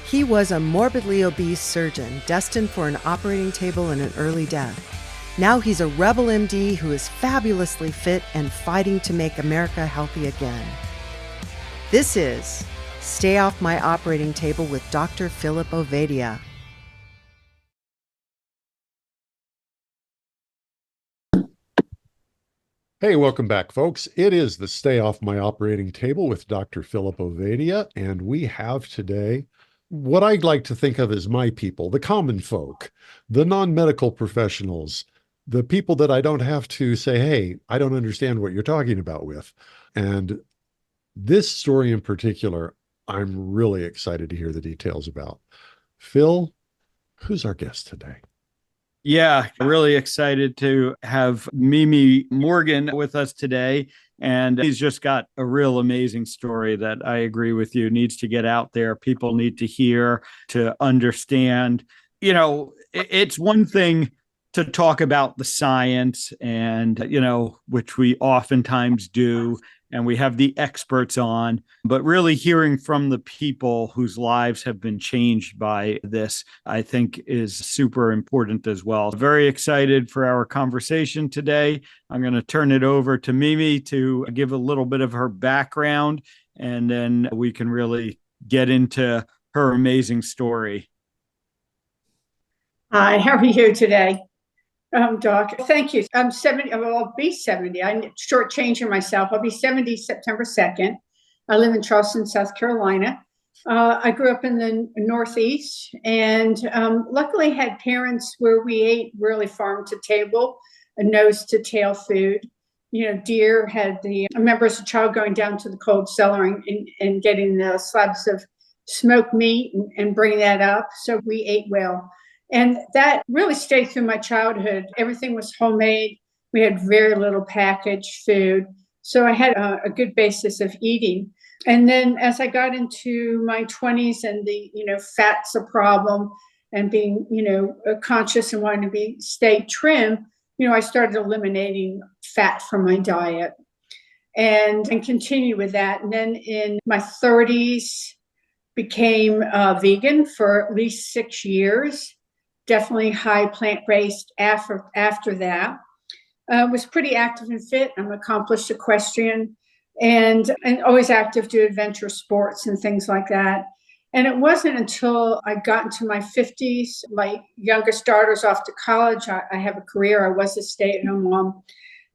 He was a morbidly obese surgeon destined for an operating table and an early death. Now he's a rebel MD who is fabulously fit and fighting to make America healthy again. This is Stay Off My Operating Table with Dr. Philip Ovadia. Hey, welcome back, folks. It is the Stay Off My Operating Table with Dr. Philip Ovadia, and we have today what I'd like to think of as my people, the common folk, the non-medical professionals, the people that I don't have to say, hey, I don't understand what you're talking about with. And this story in particular, I'm really excited to hear the details about. Phil, who's our guest today? Yeah, really excited to have Mimi Morgan with us today. And he's just got a real amazing story that I agree with you needs to get out there. People need to hear, to understand. You know, it's one thing to talk about the science and, which we oftentimes do, and we have the experts on, but really hearing from the people whose lives have been changed by this, I think is super important as well. Very excited for our conversation today. I'm going to turn it over to Mimi to give a little bit of her background, and then we can really get into her amazing story. Hi, how are you today? Doc, thank you. I'm 70. Well, I'll be 70. I'm shortchanging myself. I'll be 70 September 2nd. I live in Charleston, South Carolina. I grew up in the Northeast and luckily had parents where we ate really farm to table, a nose to tail food. Deer had I remember as a child going down to the cold cellar and getting the slabs of smoked meat and bringing that up. So we ate well. And that really stayed through my childhood. Everything was homemade. We had very little packaged food. So I had a good basis of eating. And then as I got into my 20s and fat's a problem and being, conscious and wanting to stay trim, I started eliminating fat from my diet and continued with that. And then in my 30s, became vegan for at least 6 years. Definitely high plant-based after that. Was pretty active and fit. I'm an accomplished equestrian and always active to adventure sports and things like that. And it wasn't until I got into my 50s, my youngest daughter's off to college. I have a career. I was a stay-at-home mom,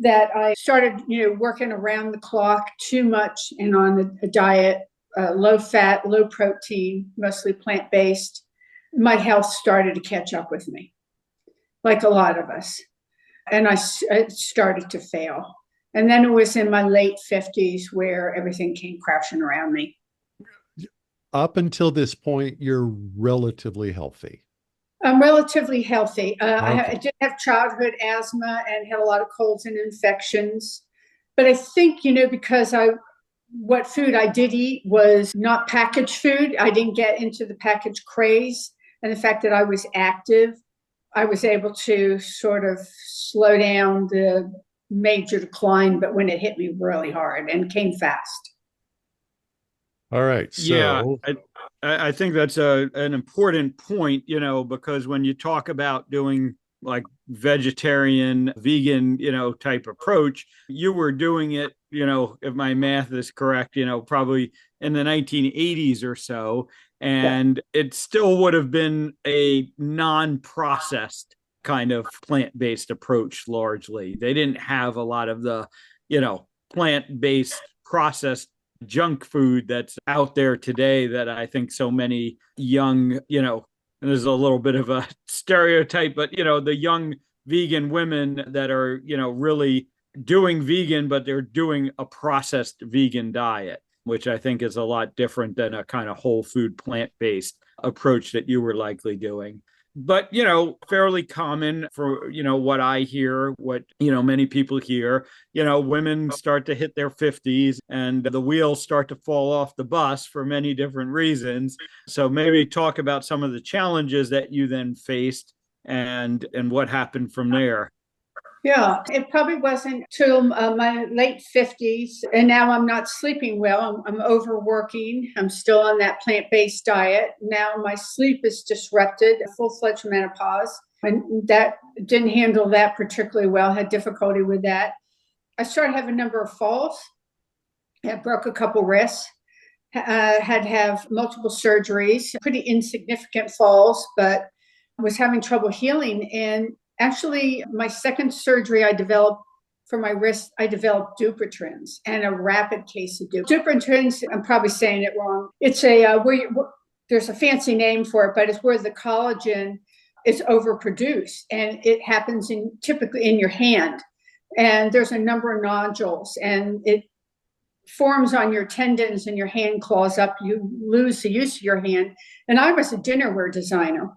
that I started, working around the clock too much and on a diet, low fat, low protein, mostly plant-based. My health started to catch up with me, like a lot of us. And I started to fail. And then it was in my late 50s where everything came crashing around me. Up until this point, you're relatively healthy. I'm relatively healthy. Okay. I did have childhood asthma and had a lot of colds and infections. But I think, because what food I did eat was not packaged food. I didn't get into the packaged craze. And the fact that I was active, I was able to sort of slow down the major decline, but when it hit me really hard and came fast. All right. So yeah, I think that's an important point, because when you talk about doing like vegetarian, vegan, type approach, you were doing it, if my math is correct, probably in the 1980s or so. And it still would have been a non-processed kind of plant-based approach largely. They didn't have a lot of the, plant-based processed junk food that's out there today that I think so many young, and there's a little bit of a stereotype, but, the young vegan women that are, really doing vegan, but they're doing a processed vegan diet, which I think is a lot different than a kind of whole food plant-based approach that you were likely doing. But, fairly common for, what I hear, what, many people hear, women start to hit their 50s and the wheels start to fall off the bus for many different reasons. So maybe talk about some of the challenges that you then faced and what happened from there. Yeah, it probably wasn't till my late 50s. And now I'm not sleeping well. I'm overworking. I'm still on that plant-based diet. Now my sleep is disrupted, full-fledged menopause. And that didn't handle that particularly well, had difficulty with that. I started having a number of falls. I broke a couple wrists, had to have multiple surgeries, pretty insignificant falls, but was having trouble healing. And actually, my second surgery I developed for my wrist, I developed Dupuytren's and a rapid case of Dupuytren's. I'm probably saying it wrong. It's there's a fancy name for it, but it's where the collagen is overproduced, and it happens typically in your hand. And there's a number of nodules, and it forms on your tendons and your hand claws up. You lose the use of your hand. And I was a dinnerware designer.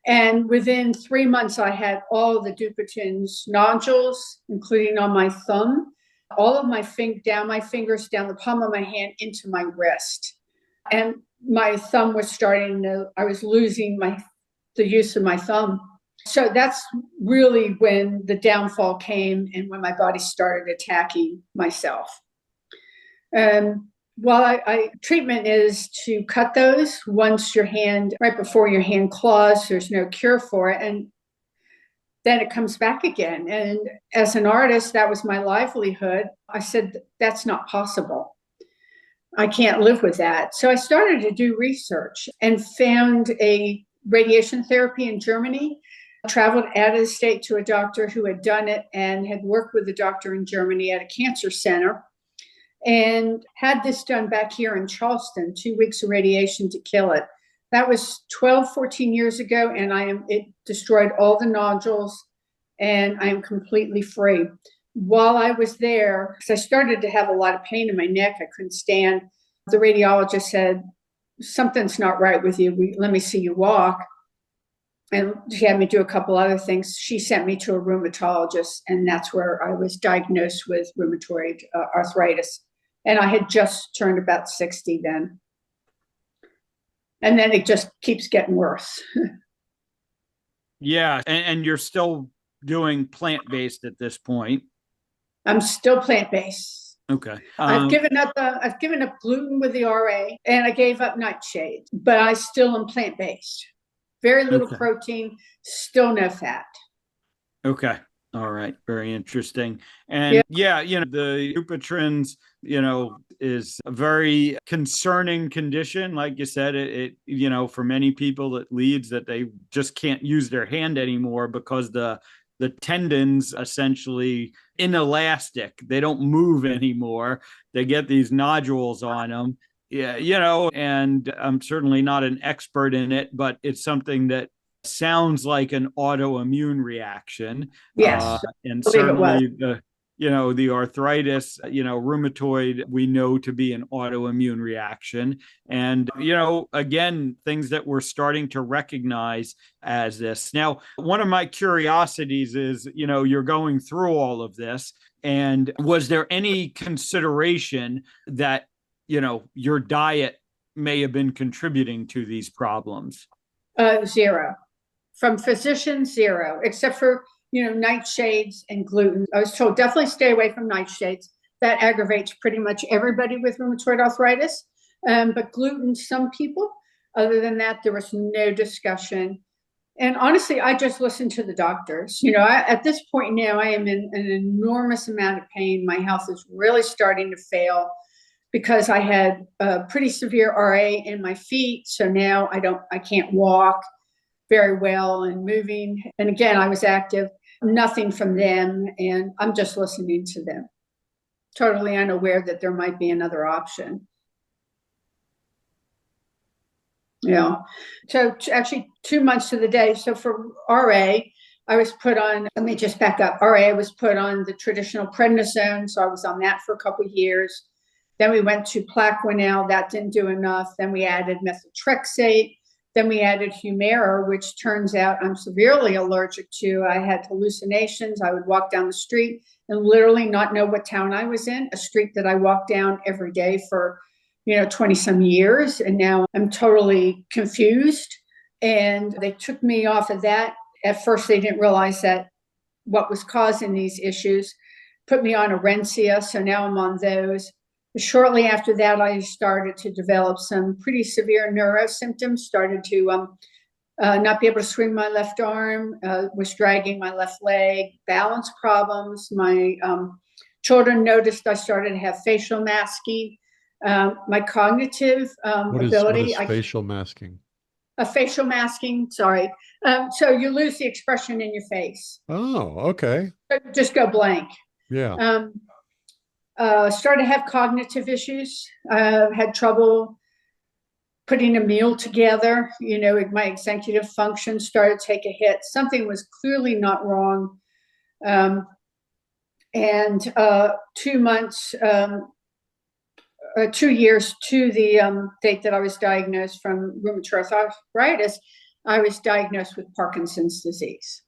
And within 3 months, I had all the Dupuytren's nodules, including on my thumb, all of my fingers, down the palm of my hand into my wrist. And my thumb was I was losing the use of my thumb. So that's really when the downfall came and when my body started attacking myself. Treatment is to cut those once right before your hand claws, there's no cure for it. And then it comes back again. And as an artist, that was my livelihood. I said, that's not possible. I can't live with that. So I started to do research and found a radiation therapy in Germany. I traveled out of the state to a doctor who had done it and had worked with a doctor in Germany at a cancer center, and had this done back here in Charleston, 2 weeks of radiation to kill it. That was 12, 14 years ago, and it destroyed all the nodules, and I am completely free. While I was there, because I started to have a lot of pain in my neck, I couldn't stand, the radiologist said, something's not right with you. Let me see you walk. And she had me do a couple other things. She sent me to a rheumatologist, and that's where I was diagnosed with rheumatoid arthritis. And I had just turned about 60 then. And then it just keeps getting worse. Yeah. And you're still doing plant-based at this point. I'm still plant-based. Okay. I've given up gluten with the RA, and I gave up nightshade, but I still am plant-based. Very little protein, still no fat. Okay. All right. Very interesting. And the Dupuytren's, is a very concerning condition. Like you said, it for many people, it leads that they just can't use their hand anymore because the tendons essentially inelastic. They don't move anymore. They get these nodules on them. Yeah, and I'm certainly not an expert in it, but it's something that sounds like an autoimmune reaction. Yes. And certainly the arthritis, rheumatoid, we know to be an autoimmune reaction. And, again, things that we're starting to recognize as this. Now, one of my curiosities is, you're going through all of this. And was there any consideration that, your diet may have been contributing to these problems? Zero. From physicians, zero, except for, nightshades and gluten. I was told definitely stay away from nightshades. That aggravates pretty much everybody with rheumatoid arthritis. But gluten, some people. Other than that, there was no discussion. And honestly, I just listened to the doctors. At this point now, I am in an enormous amount of pain. My health is really starting to fail because I had a pretty severe RA in my feet. So now I can't walk very well and moving. And again, I was active, nothing from them. And I'm just listening to them. Totally unaware that there might be another option. Yeah. So actually 2 months to the day. So for RA, I was put on, let me just back up. RA was put on the traditional prednisone. So I was on that for a couple of years. Then we went to Plaquenil. That didn't do enough. Then we added methotrexate. Then we added Humira, which turns out I'm severely allergic to. I had hallucinations. I would walk down the street and literally not know what town I was in, a street that I walked down every day for 20 some years. And now I'm totally confused. And they took me off of that. At first, they didn't realize that what was causing these issues, put me on Orencia. So now I'm on those. Shortly after that, I started to develop some pretty severe neuro symptoms, started to not be able to swing my left arm, was dragging my left leg, balance problems. My children noticed I started to have facial masking. My cognitive ability. What is facial masking? Facial masking, sorry. So you lose the expression in your face. Oh, okay. Just go blank. Yeah. Started to have cognitive issues. Had trouble putting a meal together. My executive function started to take a hit. Something was clearly not wrong. And 2 months, 2 years to the date that I was diagnosed from rheumatoid arthritis, I was diagnosed with Parkinson's disease.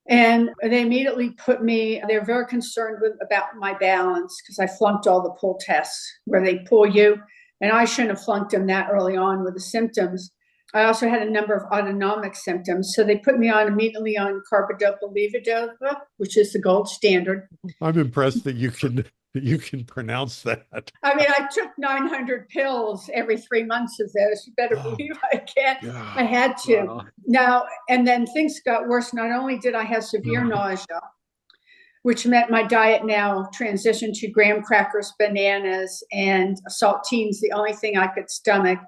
And they immediately they're very concerned about my balance because I flunked all the pull tests where they pull you. And I shouldn't have flunked them that early on with the symptoms. I also had a number of autonomic symptoms. So they put me immediately on carbidopa-levodopa, which is the gold standard. I'm impressed that you can pronounce that. I mean, I took 900 pills every 3 months of those. You better believe I can. God. I had to. Wow. Now, and then things got worse. Not only did I have severe nausea, which meant my diet now transitioned to graham crackers, bananas, and saltines, the only thing I could stomach.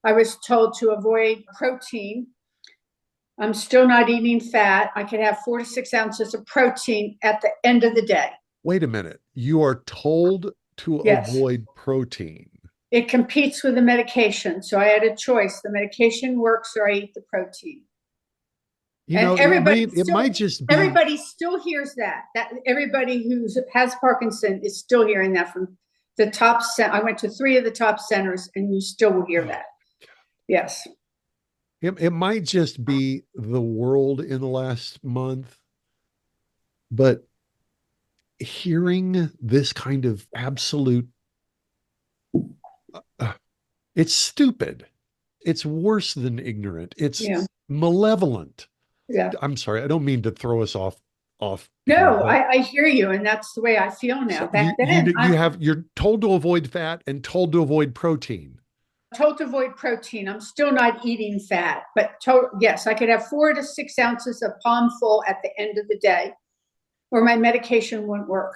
I was told to avoid protein. I'm still not eating fat. I could have 4 to 6 ounces of protein at the end of the day. Wait a minute. You are told to avoid protein. It competes with the medication. So I had a choice. The medication works or I eat the protein. It might just be. Everybody still hears that. Everybody who has Parkinson is still hearing that from the top. I went to 3 of the top centers and you still will hear that. Yes. It might just be the world in the last month, but hearing this kind of absolute, it's stupid. It's worse than ignorant. It's malevolent. Yeah. I'm sorry. I don't mean to throw us off. No, I hear you. And that's the way I feel now. So Back then, you're told to avoid fat and told to avoid protein. Told to avoid protein. I'm still not eating fat, but yes, I could have 4 to 6 ounces of palm full at the end of the day, or my medication wouldn't work.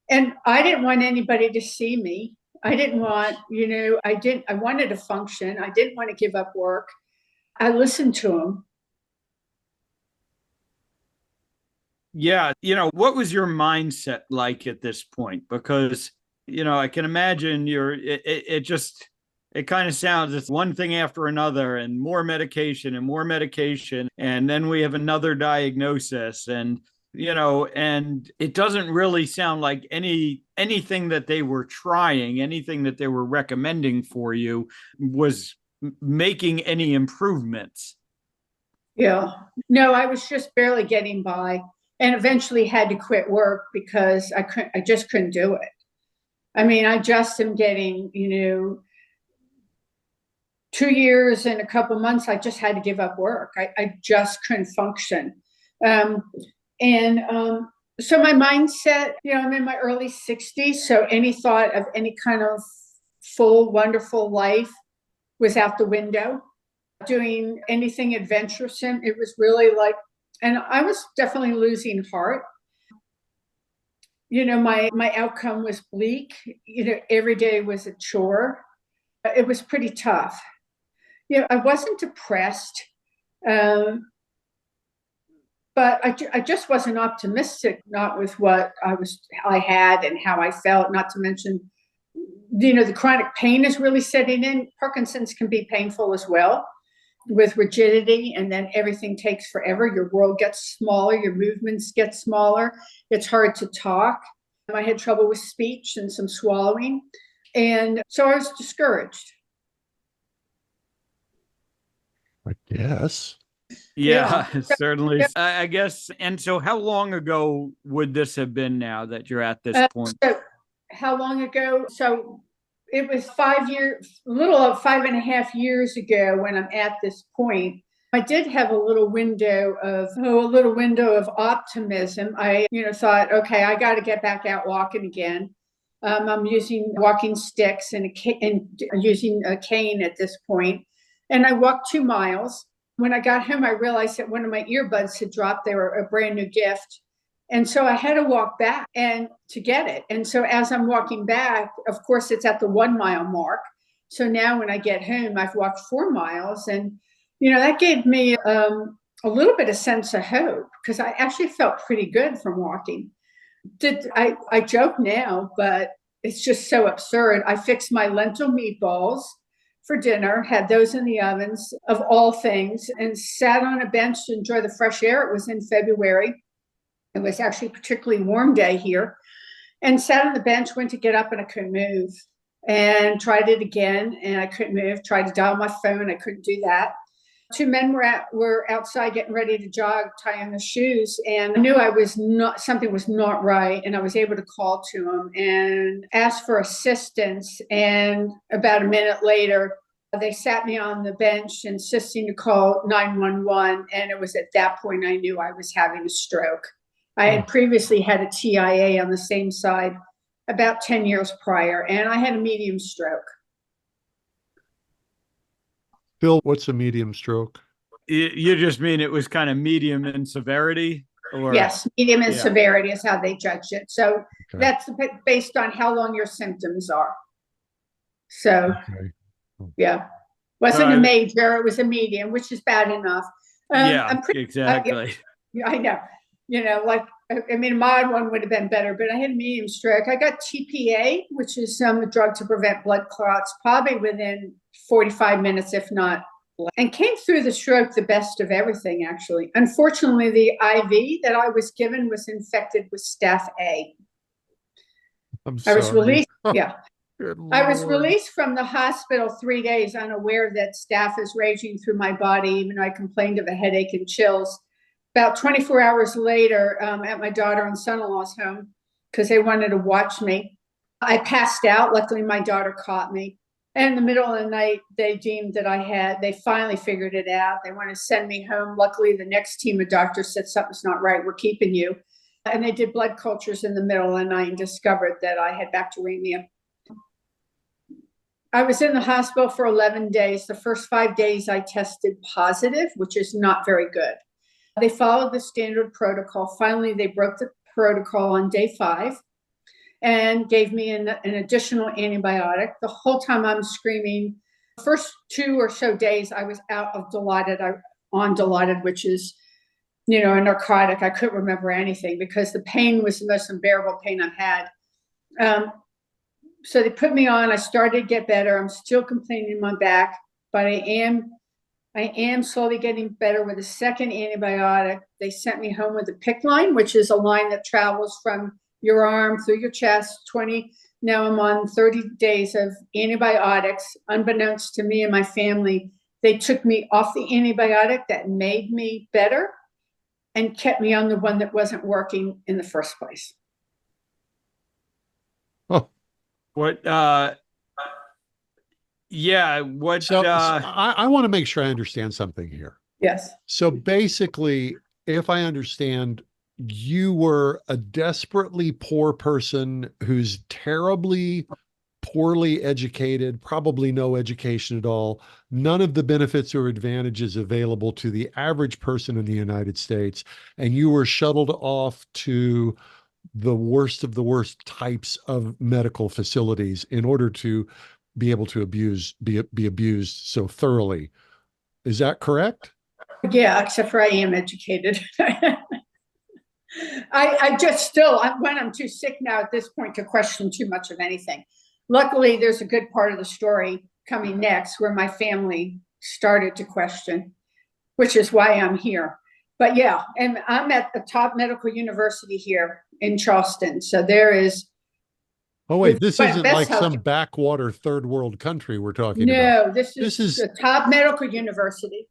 And I didn't want anybody to see me. I didn't want, I wanted to function. I didn't want to give up work. I listened to them. Yeah. What was your mindset like at this point? Because, I can imagine it kind of sounds, it's one thing after another and more medication. And then we have another diagnosis and it doesn't really sound like anything that they were trying, anything that they were recommending for you was making any improvements. Yeah. No, I was just barely getting by and eventually had to quit work because I just couldn't do it. I mean, I just am getting, 2 years and a couple months, I just had to give up work. I just couldn't function. So my mindset, I'm in my early 60s. So any thought of any kind of full, wonderful life was out the window. Doing anything adventuresome, it was really like, and I was definitely losing heart. My outcome was bleak. Every day was a chore. It was pretty tough. I wasn't depressed, but I just wasn't optimistic, not with what I had and how I felt, not to mention, the chronic pain is really setting in. Parkinson's can be painful as well with rigidity, and then everything takes forever. Your world gets smaller, your movements get smaller. It's hard to talk. I had trouble with speech and some swallowing. And so I was discouraged. I guess. Yeah, certainly. I guess. And so how long ago would this have been now that you're at this point? So how long ago? So it was 5 years, a little of 5.5 years ago when I'm at this point. I did have a little window of optimism. I, thought, okay, I got to get back out walking again. I'm using walking sticks and using a cane at this point. And I walked 2 miles. When I got home, I realized that one of my earbuds had dropped. They were a brand new gift. And so I had to walk back and to get it. And so as I'm walking back, of course, it's at the 1 mile mark. So now when I get home, I've walked 4 miles. And, that gave me a little bit of sense of hope, because I actually felt pretty good from walking. I joke now, but it's just so absurd. I fixed my lentil meatballs for dinner, had those in the ovens of all things, and sat on a bench to enjoy the fresh air. It was in February. It was actually a particularly warm day here. And sat on the bench, went to get up, and I couldn't move. And tried it again, and I couldn't move. Tried to dial my phone. I couldn't do that. 2 men were outside getting ready to jog, tying their shoes, and I knew something was not right. And I was able to call to them and ask for assistance. And about a minute later, they sat me on the bench, insisting to call 911. And it was at that point I knew I was having a stroke. I had previously had a TIA on the same side about 10 years prior, and I had a medium stroke. Bill, what's a medium stroke? You just mean it was kind of medium in severity? Or yes, medium in severity is how they judge it. So that's based on how long your symptoms are. So wasn't a major, it was a medium, which is bad enough. Exactly. I know. A mild one would have been better, but I had a medium stroke. I got TPA, which is a drug to prevent blood clots, probably within 45 minutes, if not less, and came through the stroke the best of everything, actually. Unfortunately, the IV that I was given was infected with staph A. I'm sorry. I was released. I was Lord. released from the hospital 3 days, unaware that staph is raging through my body, even though I complained of a headache and chills. About 24 hours later, at my daughter and son-in-law's home, because they wanted to watch me, I passed out. Luckily, my daughter caught me. And in the middle of the night, they deemed that they finally figured it out. They wanted to send me home. Luckily, the next team of doctors said, something's not right, we're keeping you. And they did blood cultures in the middle of the night and discovered that I had bacteremia. I was in the hospital for 11 days. The first 5 days I tested positive, which is not very good. They followed the standard protocol. Finally, they broke the protocol on day 5 and gave me an additional antibiotic. The whole time I'm screaming. The first 2 or so days I was out of on Dilaudid, which is, a narcotic. I couldn't remember anything because the pain was the most unbearable pain I've had. So they put me on. I started to get better. I'm still complaining in my back, but I am slowly getting better with a second antibiotic. They sent me home with a PICC line, which is a line that travels from your arm through your chest. Now I'm on 30 days of antibiotics. Unbeknownst to me and my family, they took me off the antibiotic that made me better and kept me on the one that wasn't working in the first place. Oh, what? I want to make sure I understand something here. Yes. So basically, if I understand, you were a desperately poor person who's terribly poorly educated, probably no education at all, none of the benefits or advantages available to the average person in the United States, and you were shuttled off to the worst of the worst types of medical facilities in order to be able to be abused so thoroughly. Is that correct? Yeah, except for I am educated. I'm too sick now at this point to question too much of anything. Luckily, there's a good part of the story coming next where my family started to question, which is why I'm here. But yeah, and I'm at the top medical university here in Charleston. So there is. Oh, wait, this isn't like some backwater third world country we're talking about. No, this is the top medical university.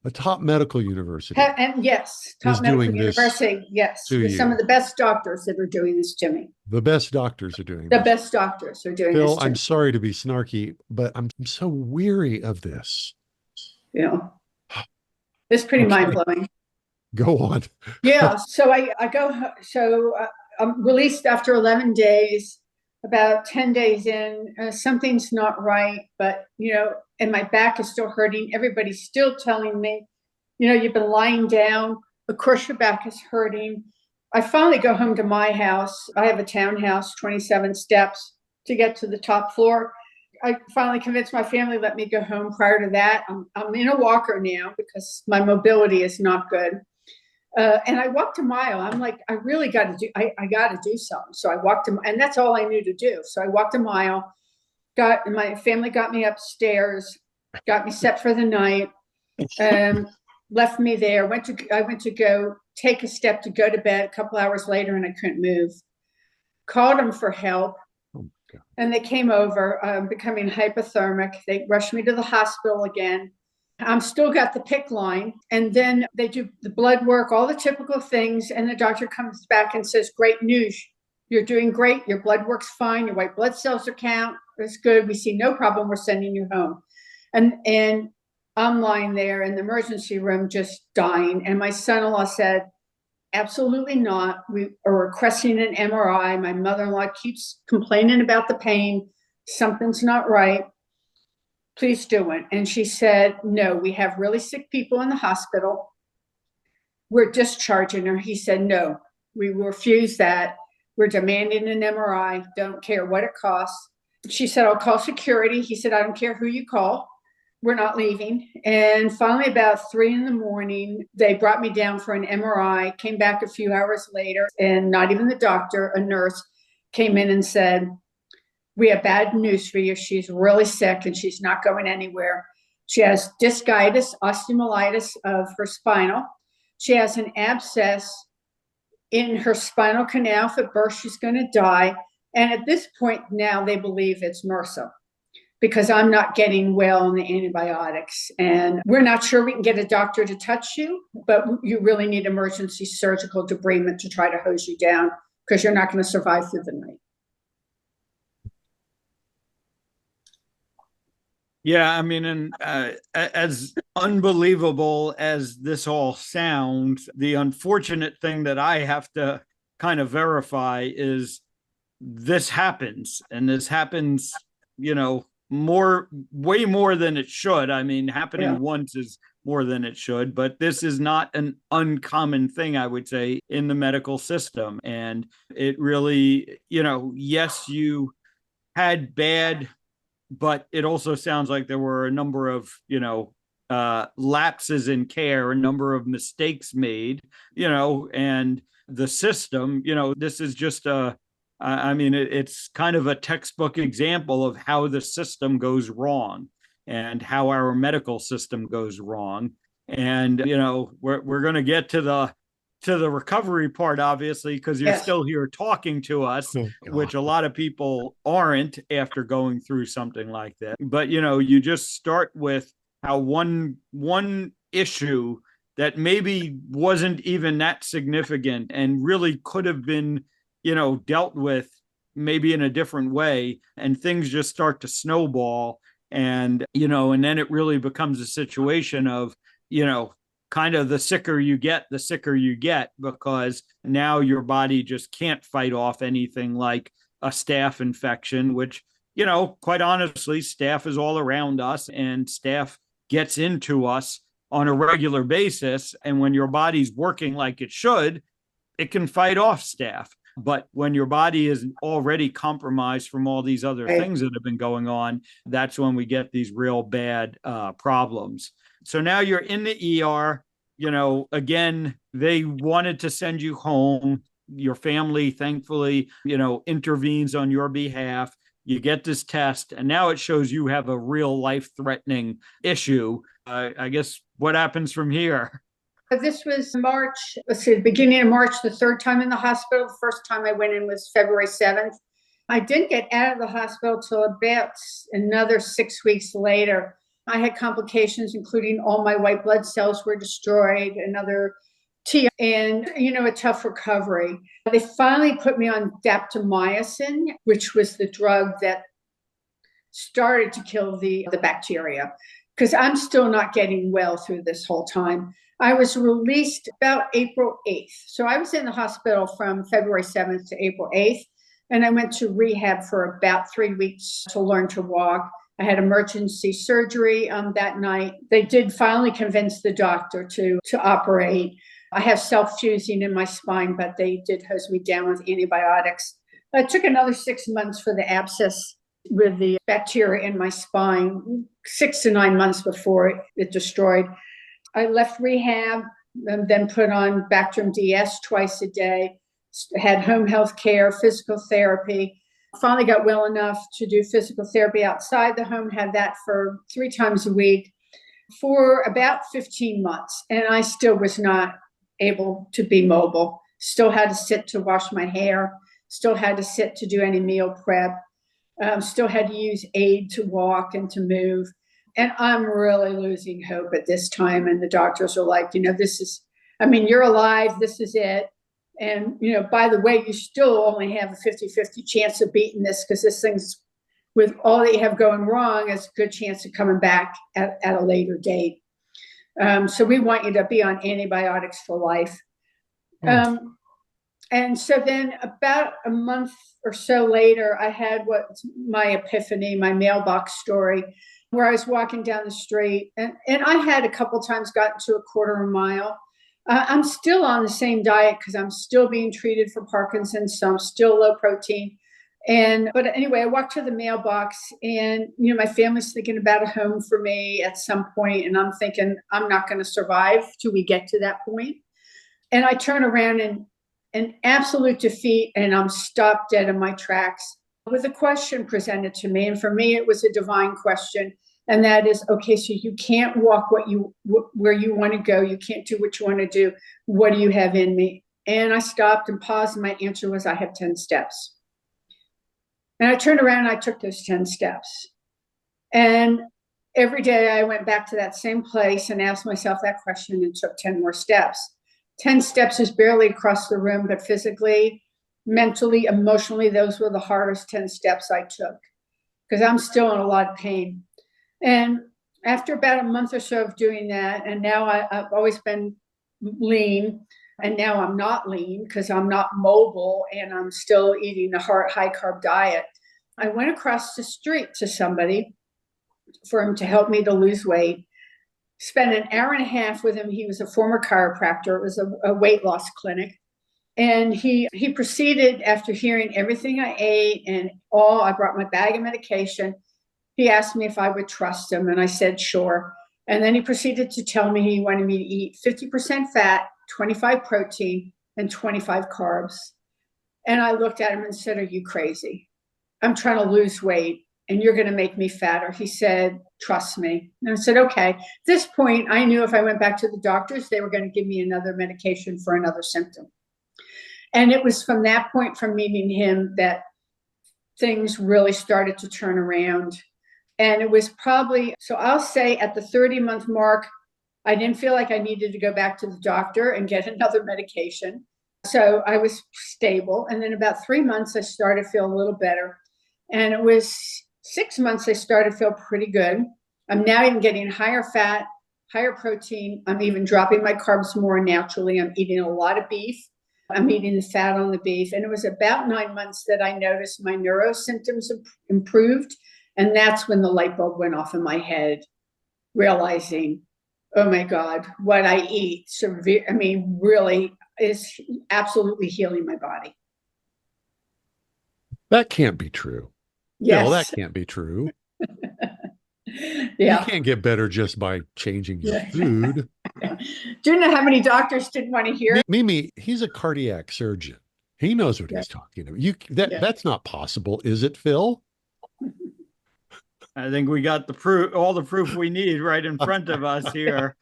A top medical university. And yes, top medical university. Yes, with some of the best doctors that are doing this to me. The best doctors are doing this. The best doctors are doing this. Phil, I'm sorry to be snarky, but I'm so weary of this. Yeah. It's pretty Okay. mind-blowing. Go on. Yeah. So I go, I'm released after 11 days. About 10 days in, something's not right, but, and my back is still hurting. Everybody's still telling me, you've been lying down. Of course, your back is hurting. I finally go home to my house. I have a townhouse, 27 steps to get to the top floor. I finally convinced my family, let me go home. Prior to that, I'm in a walker now because my mobility is not good. And I walked a mile. I'm like, I really got to do, I got to do something. So I walked, and that's all I knew to do. So I walked a mile, my family got me upstairs, got me set for the night, left me there, I went to go take a step to go to bed a couple hours later, and I couldn't move. Called them for help. And they came over, becoming hypothermic. They rushed me to the hospital again. I'm still got the PICC line. And then they do the blood work, all the typical things. And the doctor comes back and says, great news. You're doing great. Your blood work's fine. Your white blood cells are count. It's good. We see no problem. We're sending you home. And I'm lying there in the emergency room just dying. And my son-in-law said, absolutely not. We are requesting an MRI. My mother-in-law keeps complaining about the pain. Something's not right. Please do it. And she said, no, we have really sick people in the hospital. We're discharging her. He said, no, we will refuse that. We're demanding an MRI. Don't care what it costs. She said, I'll call security. He said, I don't care who you call. We're not leaving. And finally, about 3 a.m, they brought me down for an MRI, came back a few hours later, and not even the doctor, a nurse came in and said, we have bad news for you. She's really sick and she's not going anywhere. She has discitis, osteomyelitis of her spinal. She has an abscess in her spinal canal. If it bursts, she's going to die. And at this point now, they believe it's MRSA because I'm not getting well on the antibiotics. And we're not sure we can get a doctor to touch you, but you really need emergency surgical debridement to try to hose you down because you're not going to survive through the night. Yeah, I mean, and as unbelievable as this all sounds, the unfortunate thing that I have to kind of verify is this happens, and this happens, way more than it should. I mean, happening once is more than it should, but this is not an uncommon thing, I would say, in the medical system. And it really, yes, you had bad, but it also sounds like there were a number of, lapses in care, a number of mistakes made, and the system, this is just it's kind of a textbook example of how the system goes wrong and how our medical system goes wrong. And, we're going to get to the recovery part, obviously, because you're still here talking to us, which a lot of people aren't after going through something like that. But, you just start with how one issue that maybe wasn't even that significant and really could have been, dealt with maybe in a different way, and things just start to snowball. And, and then it really becomes a situation of, kind of the sicker you get, because now your body just can't fight off anything like a staph infection, which, quite honestly, staph is all around us and staph gets into us on a regular basis. And when your body's working like it should, it can fight off staph. But when your body is already compromised from all these other things that have been going on, that's when we get these real bad problems. So now you're in the ER, again, they wanted to send you home. Your family, thankfully, intervenes on your behalf. You get this test, and now it shows you have a real life-threatening issue. I guess what happens from here? This was March, beginning of March, the third time in the hospital. The first time I went in was February 7th. I didn't get out of the hospital till about another 6 weeks later. I had complications, including all my white blood cells were destroyed, another T, and, a tough recovery. They finally put me on daptomycin, which was the drug that started to kill the bacteria. because I'm still not getting well through this whole time. I was released about April 8th. So I was in the hospital from February 7th to April 8th. And I went to rehab for about 3 weeks to learn to walk. I had emergency surgery that night. They did finally convince the doctor to operate. I have self-fusing in my spine, but they did hose me down with antibiotics. It took another 6 months for the abscess with the bacteria in my spine, 6 to 9 months before it destroyed. I left rehab and then put on Bactrim DS twice a day, had home health care, physical therapy. Finally got well enough to do physical therapy outside the home, had that for 3 times a week for about 15 months. And I still was not able to be mobile. Still had to sit to wash my hair, still had to sit to do any meal prep, still had to use aid to walk and to move. And I'm really losing hope at this time. And the doctors are like, you're alive, this is it. And, by the way, you still only have a 50-50 chance of beating this, because this thing's, with all that you have going wrong, it's a good chance of coming back at a later date. So we want you to be on antibiotics for life. And so then about a month or so later, I had what's my epiphany, my mailbox story, where I was walking down the street. And I had a couple times gotten to a quarter of a mile. I'm still on the same diet because I'm still being treated for Parkinson, so I'm still low protein. But anyway, I walked to the mailbox, and my family's thinking about a home for me at some point, and I'm thinking I'm not going to survive till we get to that point. And I turn around in absolute defeat, and I'm stopped dead in my tracks with a question presented to me. And for me, it was a divine question. And that is, okay, so you can't walk where you want to go. You can't do what you want to do. What do you have in me? And I stopped and paused, and my answer was, I have 10 steps. And I turned around and I took those 10 steps. And every day I went back to that same place and asked myself that question and took 10 more steps. 10 steps is barely across the room, but physically, mentally, emotionally, those were the hardest 10 steps I took, because I'm still in a lot of pain. And after about a month or so of doing that, and now I've always been lean, and now I'm not lean because I'm not mobile and I'm still eating a high carb diet. I went across the street to somebody for him to help me to lose weight. Spent an hour and a half with him. He was a former chiropractor. It was a weight loss clinic. And he proceeded, after hearing everything I ate and I brought my bag of medication. He asked me if I would trust him, and I said, sure. And then he proceeded to tell me he wanted me to eat 50% fat, 25 protein, and 25 carbs. And I looked at him and said, are you crazy? I'm trying to lose weight, and you're going to make me fatter. He said, trust me. And I said, okay. At this point, I knew if I went back to the doctors, they were going to give me another medication for another symptom. And it was from that point, from meeting him, that things really started to turn around. And it was probably, so I'll say at the 30-month mark, I didn't feel like I needed to go back to the doctor and get another medication. So I was stable. And then about 3 months, I started to feel a little better. And it was 6 months, I started to feel pretty good. I'm now even getting higher fat, higher protein. I'm even dropping my carbs more naturally. I'm eating a lot of beef. I'm eating the fat on the beef. And it was about 9 months that I noticed my neuro symptoms improved. And that's when the light bulb went off in my head, realizing, oh my God, what I eat really is absolutely healing my body. That can't be true. Yes. No, that can't be true. Yeah. You can't get better just by changing your food. Do you know how many doctors didn't want to hear it? Mimi, he's a cardiac surgeon. He knows what he's talking about. That's not possible, is it, Phil? I think we got the proof, all the proof we need right in front of us here.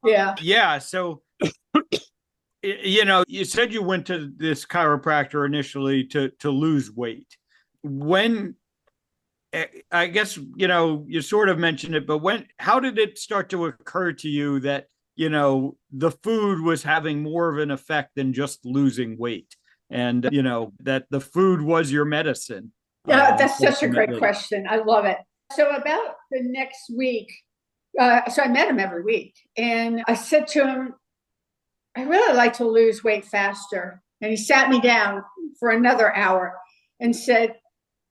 Yeah. So, you said you went to this chiropractor initially to lose weight. When, I guess, you sort of mentioned it, but how did it start to occur to you that, the food was having more of an effect than just losing weight, and, that the food was your medicine? Yeah, that's such a great question. I love it. So about the next week, So I met him every week. And I said to him, I really like to lose weight faster. And he sat me down for another hour and said,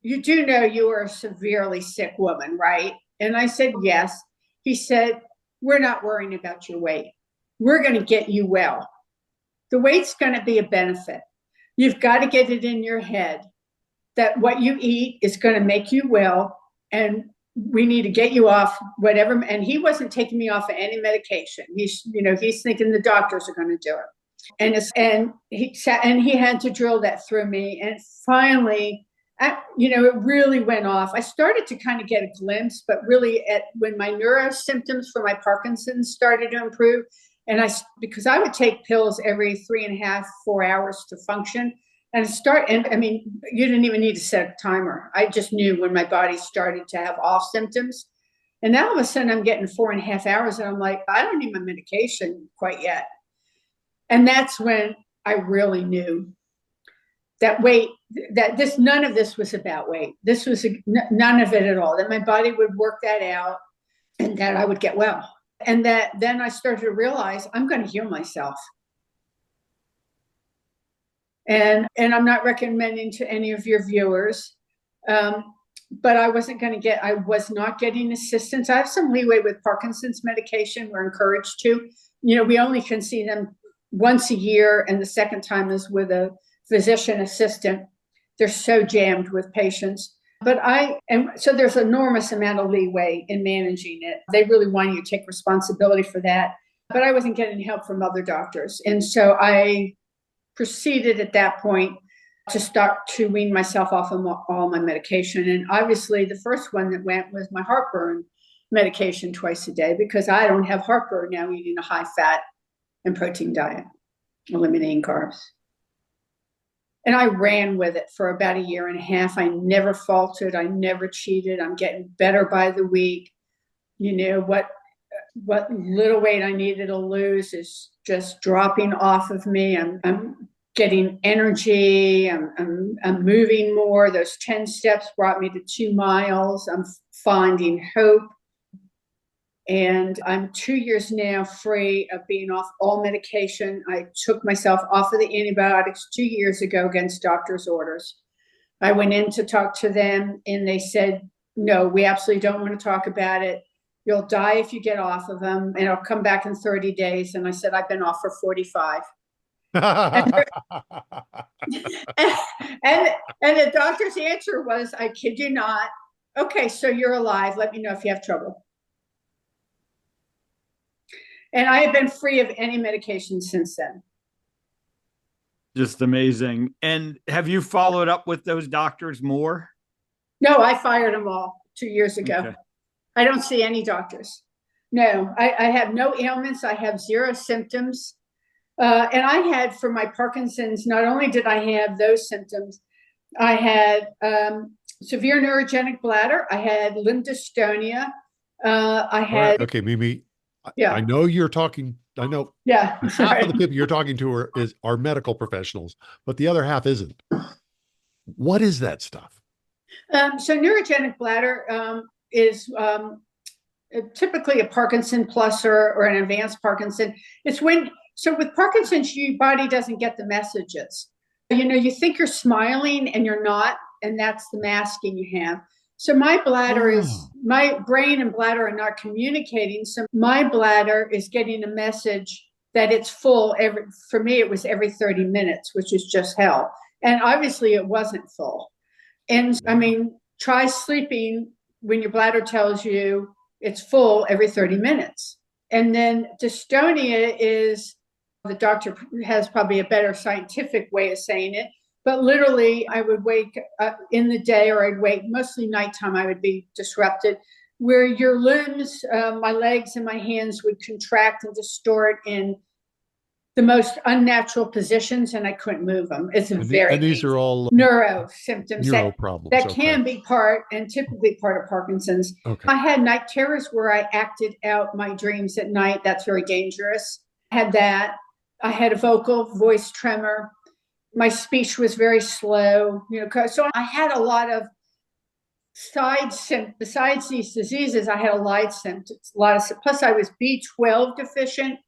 you do know you are a severely sick woman, right? And I said, yes. He said, we're not worrying about your weight. We're going to get you well. The weight's going to be a benefit. You've got to get it in your head that what you eat is going to make you well, and we need to get you off whatever. And he wasn't taking me off of any medication. He's thinking the doctors are going to do it. And he had to drill that through me. And finally, it really went off. I started to kind of get a glimpse, but really when my neuro symptoms for my Parkinson's started to improve, because I would take pills every 3.5, 4 hours to function. And you didn't even need to set a timer. I just knew when my body started to have off symptoms. And now all of a sudden I'm getting 4.5 hours and I'm like, I don't need my medication quite yet. And that's when I really knew that none of this was about weight. This was none of it at all, that my body would work that out and that I would get well. And that then I started to realize I'm going to heal myself. And I'm not recommending to any of your viewers, but I was not getting assistance. I have some leeway with Parkinson's medication. We're encouraged to. We only can see them once a year, and the second time is with a physician assistant. They're so jammed with patients. So there's an enormous amount of leeway in managing it. They really want you to take responsibility for that. But I wasn't getting help from other doctors. And so I proceeded at that point to start to wean myself off of all my medication. And obviously the first one that went was my heartburn medication twice a day, because I don't have heartburn now eating a high fat and protein diet, eliminating carbs. And I ran with it for about 1.5 years. I never faltered. I never cheated. I'm getting better by the week. What little weight I needed to lose is just dropping off of me. I'm getting energy. I'm moving more. Those 10 steps brought me to 2 miles. I'm finding hope. And I'm 2 years now free of being off all medication. I took myself off of the antibiotics 2 years ago against doctor's orders. I went in to talk to them and they said, no, we absolutely don't want to talk about it. You'll die if you get off of them, and I'll come back in 30 days. And I said, I've been off for 45. and the doctor's answer was, I kid you not. Okay, so you're alive. Let me know if you have trouble. And I have been free of any medication since then. Just amazing. And have you followed up with those doctors more? No, I fired them all 2 years ago. Okay. I don't see any doctors. No, I have no ailments. I have 0 symptoms. And I had, for my Parkinson's, not only did I have those symptoms, I had severe neurogenic bladder. I had limb dystonia. I had... Okay, Mimi. Yeah. I know you're talking. I know. Yeah. Half of the people you're talking to are medical professionals, but the other half isn't. What is that stuff? So neurogenic bladder is typically a Parkinson plus or an advanced Parkinson. So with Parkinson's, your body doesn't get the messages. You think you're smiling and you're not, and that's the masking you have. So my brain and bladder are not communicating. So my bladder is getting a message that it's full. For me, it was every 30 minutes, which is just hell. And obviously it wasn't full. And try sleeping when your bladder tells you it's full every 30 minutes. And then dystonia is, the doctor has probably a better scientific way of saying it, but literally I would wake up in the day, or I'd wake, mostly nighttime, I would be disrupted, where your limbs, my legs and my hands would contract and distort in the most unnatural positions, and I couldn't move them. It's and these are all neuro symptoms, neuro problems that can be part, and typically part, of Parkinson's. Okay. I had night terrors where I acted out my dreams at night. That's very dangerous. I had that. I had a voice tremor. My speech was very slow, so I had a lot of besides these diseases, I had a lot of symptoms. Plus I was B12 deficient.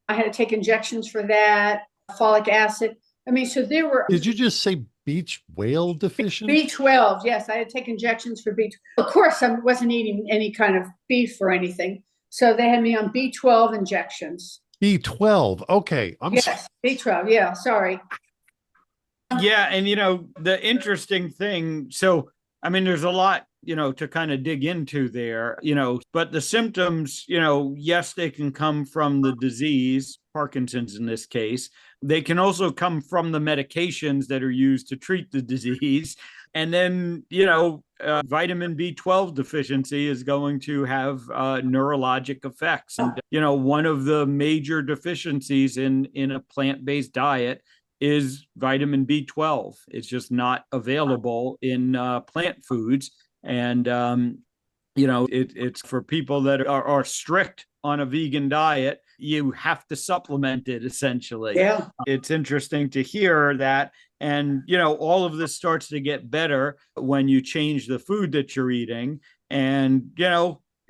I had to take injections for that, folic acid. I mean, so there were. Did you just say beach whale deficient? B12, yes. I had to take injections for B12. Of course, I wasn't eating any kind of beef or anything. So they had me on B12 injections. B12. Okay. Yes, B12. Yeah, sorry. Yeah. And, the interesting thing, so, I mean, there's a lot, to kind of dig into there, but the symptoms, yes, they can come from the disease, Parkinson's in this case. They can also come from the medications that are used to treat the disease. And then, vitamin B12 deficiency is going to have neurologic effects. And, one of the major deficiencies in a plant-based diet is vitamin B12. It's just not available in plant foods. And, it's for people that are strict on a vegan diet, you have to supplement it essentially. Yeah. It's interesting to hear that. And, all of this starts to get better when you change the food that you're eating. And,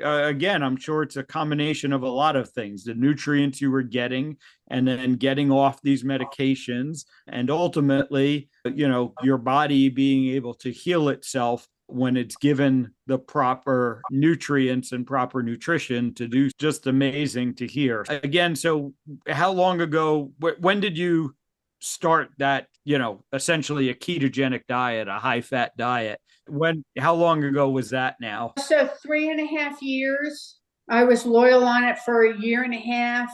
again, I'm sure it's a combination of a lot of things, the nutrients you were getting, and then getting off these medications, and ultimately, your body being able to heal itself when it's given the proper nutrients and proper nutrition to do. Just amazing to hear. Again, so how long ago, when did you start that, essentially a ketogenic diet, a high fat diet? How long ago was that now? So 3.5 years. I was loyal on it for a year and a half.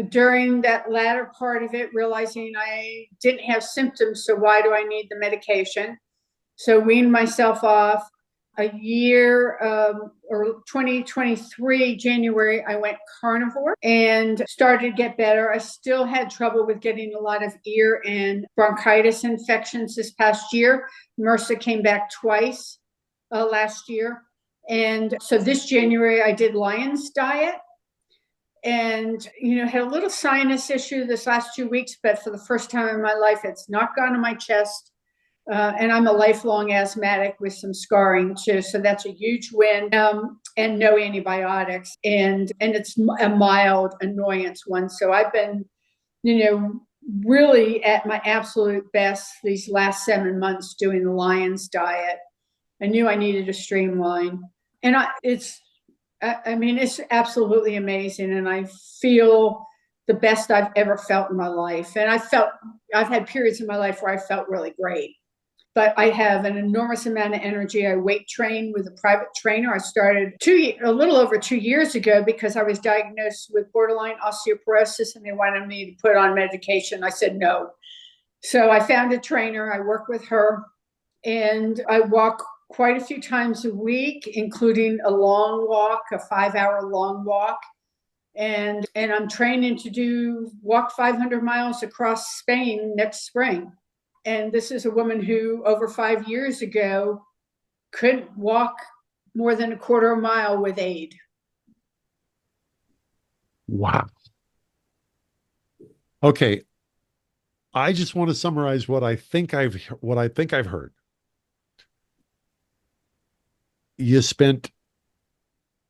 During that latter part of it, realizing I didn't have symptoms, so why do I need the medication? So weaned myself off. A year, or 2023, January, I went carnivore and started to get better. I still had trouble with getting a lot of ear and bronchitis infections this past year. MRSA came back twice last year. And so this January, I did Lion's Diet and, had a little sinus issue this last 2 weeks, but for the first time in my life, it's not gone to my chest. And I'm a lifelong asthmatic with some scarring too. So that's a huge win, and no antibiotics. And it's a mild annoyance one. So I've been, really at my absolute best these last 7 months doing the Lion's Diet. I knew I needed a streamline. And it's absolutely amazing. And I feel the best I've ever felt in my life. And I've had periods in my life where I felt really great. But I have an enormous amount of energy. I weight train with a private trainer. I started a little over 2 years ago because I was diagnosed with borderline osteoporosis and they wanted me to put on medication. I said no. So I found a trainer. I work with her and I walk quite a few times a week, including a long walk, a 5-hour long walk. And I'm training to walk 500 miles across Spain next spring. And this is a woman who over 5 years ago couldn't walk more than a quarter mile with aid. Wow. Okay. I just want to summarize what I think I've heard. You spent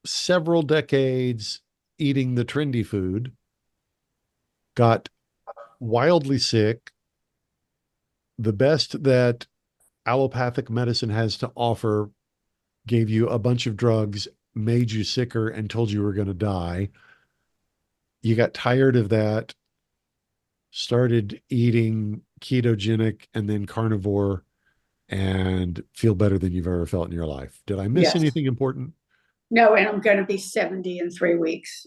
several decades eating the trendy food, got wildly sick. The best that allopathic medicine has to offer gave you a bunch of drugs, made you sicker, and told you were going to die. You got tired of that, started eating ketogenic and then carnivore, and feel better than you've ever felt in your life. Did I miss anything important? No, and I'm going to be 70 in 3 weeks.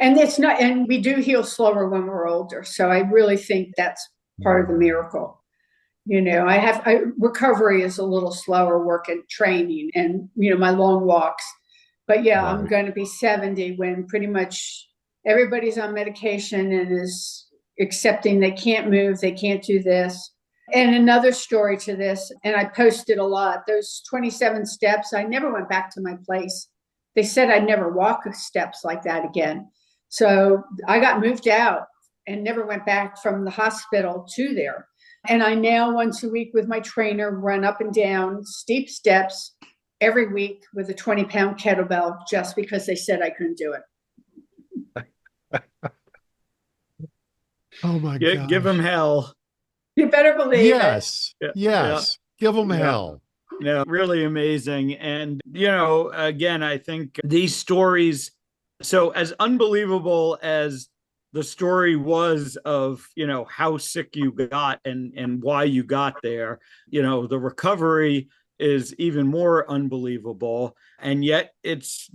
And and we do heal slower when we're older. So I really think that's part of the miracle. Recovery is a little slower work and training and, my long walks. But yeah, right. I'm going to be 70 when pretty much everybody's on medication and is accepting they can't move, they can't do this. And another story to this, and I posted a lot, those 27 steps, I never went back to my place. They said I'd never walk steps like that again. So I got moved out and never went back from the hospital to there. And I now once a week with my trainer run up and down steep steps every week with a 20-pound kettlebell just because they said I couldn't do it. Oh my gosh. Give them hell. You better believe Yes. Yeah, Yes. Give them yeah. hell. Yeah, really amazing. And, again, I think these stories, so as unbelievable as the story was of, how sick you got and why you got there, the recovery is even more unbelievable. And yet it's,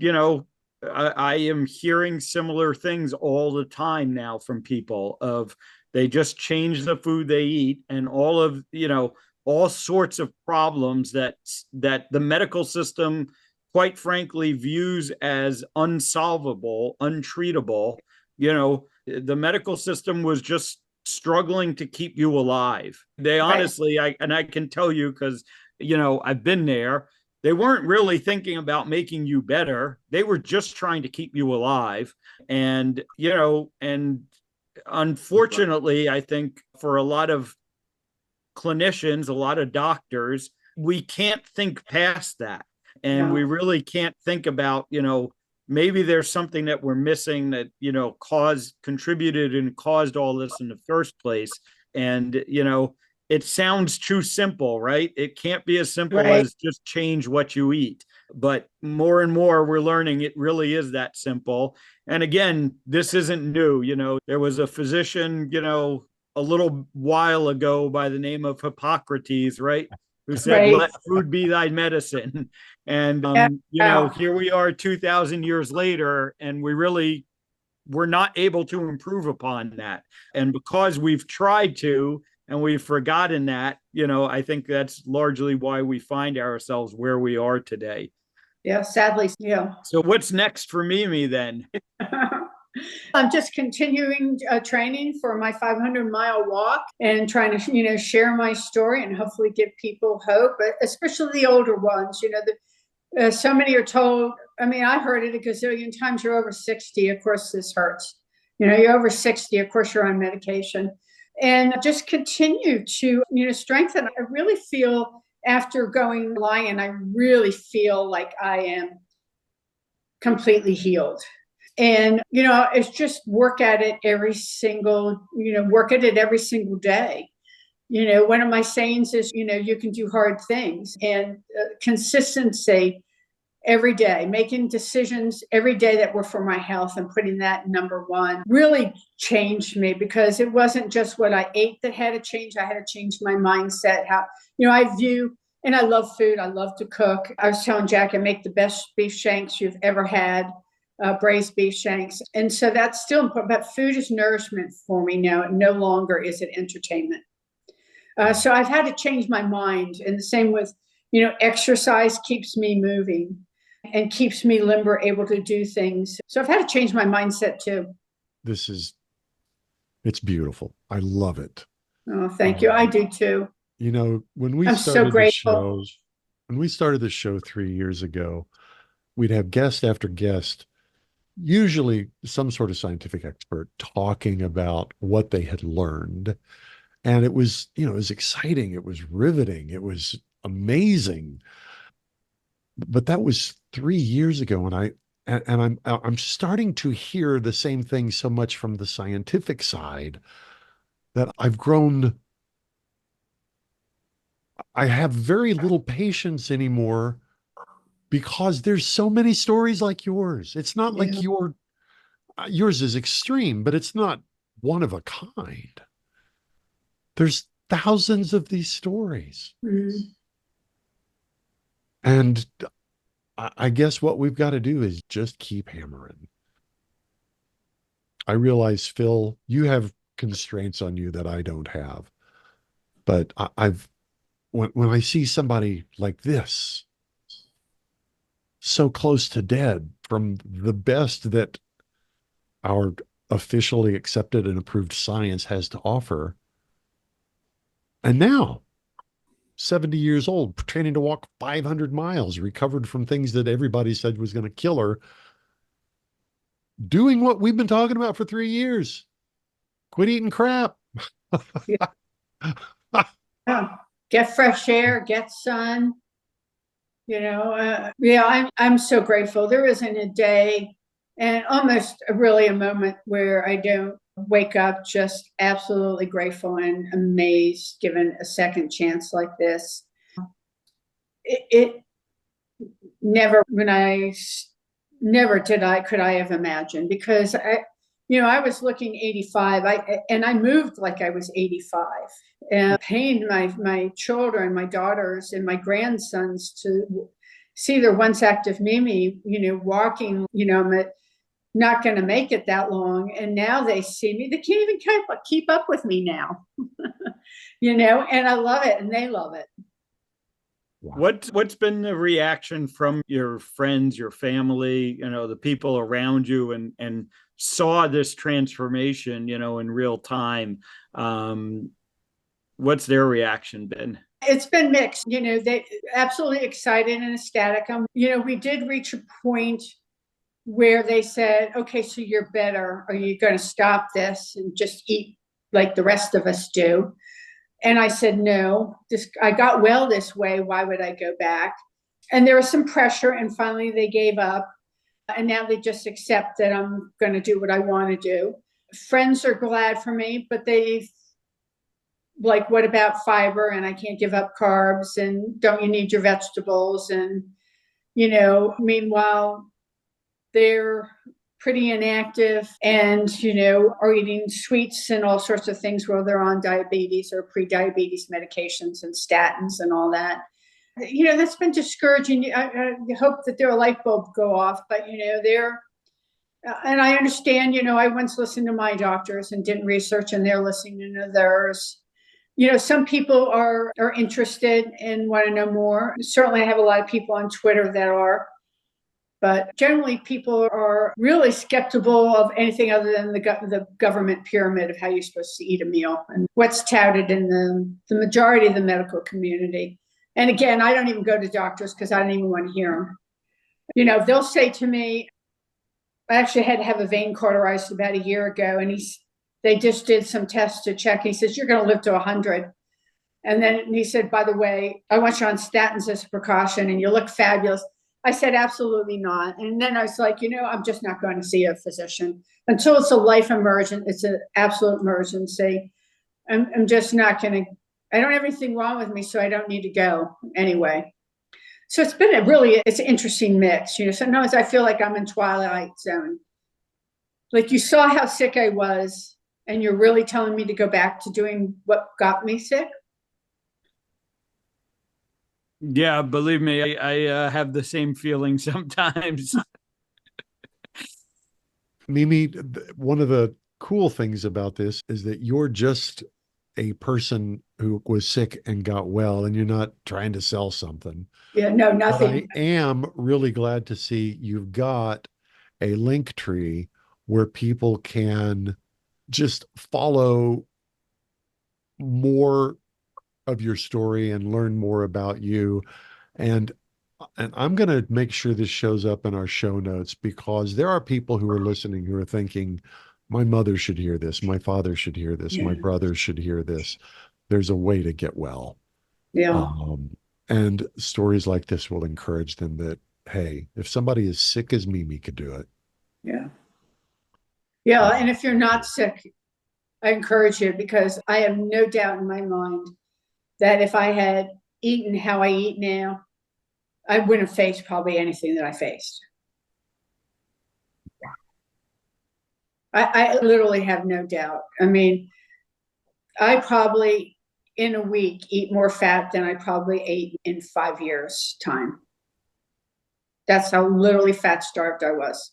I am hearing similar things all the time now from people of they just change the food they eat and all sorts of problems that the medical system, quite frankly, views as unsolvable, untreatable. The medical system was just struggling to keep you alive. They honestly, I can tell you because, I've been there. They weren't really thinking about making you better. They were just trying to keep you alive. And, and unfortunately, I think for a lot of clinicians, a lot of doctors, we can't think past that. And we really can't think about, maybe there's something that we're missing that, contributed and caused all this in the first place. And, it sounds too simple, right? It can't be as simple as just change what you eat. But more and more we're learning it really is that simple. And again, this isn't new. There was a physician, a little while ago by the name of Hippocrates, right? Who said, let food be thy medicine. And, here we are 2,000 years later, and we're not able to improve upon that. And because we've tried to, and we've forgotten that, I think that's largely why we find ourselves where we are today. Yeah, sadly, yeah. So what's next for Mimi then? I'm just continuing training for my 500-mile walk and trying to, share my story and hopefully give people hope, especially the older ones. So many are told, I heard it a gazillion times, you're over 60, of course this hurts. You're over 60, of course you're on medication. And just continue to, strengthen. I really feel after going Lion, I really feel like I am completely healed. And, it's just work at it every single day. One of my sayings is, you can do hard things, and consistency every day, making decisions every day that were for my health and putting that number one really changed me, because it wasn't just what I ate that had to change. I had to change my mindset, how, I view, and I love food. I love to cook. I was telling Jack, I make the best beef shanks you've ever had. Braised beef shanks. And so that's still important, but food is nourishment for me now. No longer is it entertainment. So I've had to change my mind. And the same with, exercise keeps me moving and keeps me limber, able to do things. So I've had to change my mindset too. It's beautiful. I love it. Oh, thank you. I do too. When we started the show 3 years ago, we'd have guest after guest, usually some sort of scientific expert, talking about what they had learned. And it was, it was exciting. It was riveting. It was amazing. But that was 3 years ago. And I'm starting to hear the same thing so much from the scientific side that I have very little patience anymore, because there's so many stories like yours. It's not like yours is extreme, but it's not one of a kind. There's thousands of these stories. Mm-hmm. And I guess what we've got to do is just keep hammering. I realize, Phil, you have constraints on you that I don't have. But when I see somebody like this, so close to dead from the best that our officially accepted and approved science has to offer, and now 70 years old, training to walk 500 miles, recovered from things that everybody said was going to kill her, doing what we've been talking about for 3 years. Quit eating crap. Yeah. Get fresh air, get sun. Yeah, I'm so grateful. There isn't a day and almost really a moment where I don't wake up just absolutely grateful and amazed, given a second chance like this. It never, never could I have imagined, because I was looking 85. I moved like I was 85, and pained my children, my daughters, and my grandsons to see their once active Mimi, walking. I'm not going to make it that long, and now they see me. They can't even keep up with me now. And I love it, and they love it. Wow. What's been the reaction from your friends, your family, the people around you, and saw this transformation, in real time? What's their reaction been? It's been mixed. They absolutely excited and ecstatic. We did reach a point where they said, okay, so you're better. Are you going to stop this and just eat like the rest of us do? And I said, no, I got well this way. Why would I go back? And there was some pressure, and finally they gave up. And now they just accept that I'm going to do what I want to do. Friends are glad for me, but what about fiber? And I can't give up carbs. And don't you need your vegetables? And, meanwhile, they're pretty inactive and, are eating sweets and all sorts of things while they're on diabetes or pre-diabetes medications and statins and all that. That's been discouraging. I hope that their light bulb go off, but, and I understand, I once listened to my doctors and didn't research, and they're listening to theirs. Some people are interested and want to know more. Certainly I have a lot of people on Twitter that are. But generally, people are really skeptical of anything other than the government pyramid of how you're supposed to eat a meal and what's touted in the majority of the medical community. And again, I don't even go to doctors because I don't even want to hear them. They'll say to me, I actually had to have a vein cauterized about a year ago, and they just did some tests to check. He says, you're going to live to 100. And then he said, by the way, I want you on statins as a precaution, and you look fabulous. I said, absolutely not. And then I was like, I'm just not going to see a physician until it's a life emergent. It's an absolute emergency. I'm just not going to, I don't have anything wrong with me, so I don't need to go anyway. So it's been it's an interesting mix. Sometimes I feel like I'm in Twilight Zone. Like, you saw how sick I was, and you're really telling me to go back to doing what got me sick? Yeah, believe me, I have the same feeling sometimes. Mimi, one of the cool things about this is that you're just a person who was sick and got well, and you're not trying to sell something. Yeah, no, nothing. But I am really glad to see you've got a link tree where people can just follow more of your story and learn more about you. And I'm going to make sure this shows up in our show notes, because there are people who are listening who are thinking, my mother should hear this, my father should hear this, my brother should hear this. There's a way to get well. Yeah. And stories like this will encourage them that, hey, if somebody as sick as Mimi could do it. Yeah. Yeah. And if you're not sick, I encourage you, because I have no doubt in my mind that if I had eaten how I eat now, I wouldn't have faced probably anything that I faced. I literally have no doubt. I mean, I probably in a week eat more fat than I probably ate in 5 years' time. That's how literally fat starved I was.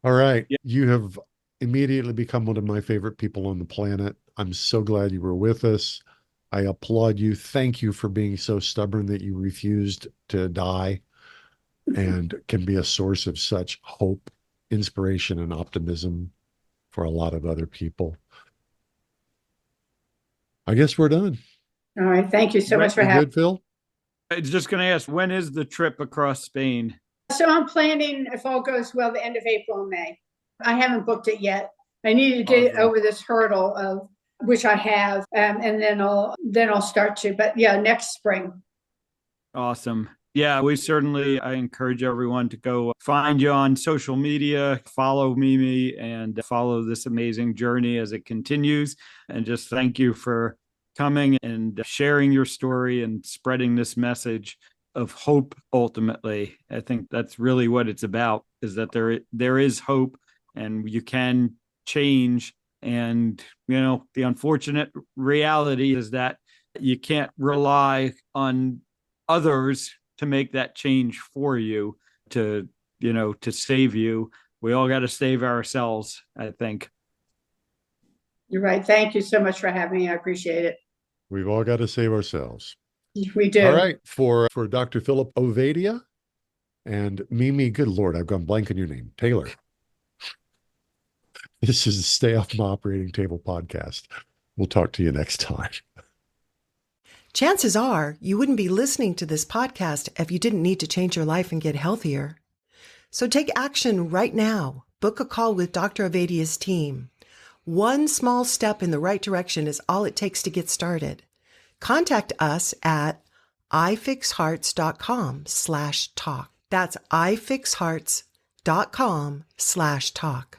All right. Yeah. You have immediately become one of my favorite people on the planet. I'm so glad you were with us. I applaud you. Thank you for being so stubborn that you refused to die and can be a source of such hope, inspiration, and optimism for a lot of other people. I guess we're done. All right. Thank you so much for having me. Good, Phil? I was just going to ask, when is the trip across Spain? So I'm planning, if all goes well, the end of April and May. I haven't booked it yet. I need to get Awesome. over this hurdle of which I have, and then I'll start to. But yeah, next spring. Awesome. Yeah, I encourage everyone to go find you on social media, follow Mimi, and follow this amazing journey as it continues. And just thank you for coming and sharing your story and spreading this message of hope. Ultimately, I think that's really what it's about, is that there is hope and you can change. And, the unfortunate reality is that you can't rely on others to make that change for you, to save you. We all got to save ourselves, I think. You're right. Thank you so much for having me. I appreciate it. We've all got to save ourselves. We do. All right. For Dr. Philip Ovadia and Mimi, good Lord, I've gone blank on your name, Taylor. This is the Stay Off My Operating Table podcast. We'll talk to you next time. Chances are you wouldn't be listening to this podcast if you didn't need to change your life and get healthier. So take action right now. Book a call with Dr. Ovadia's team. One small step in the right direction is all it takes to get started. Contact us at ifixhearts.com/talk. That's ifixhearts.com/talk.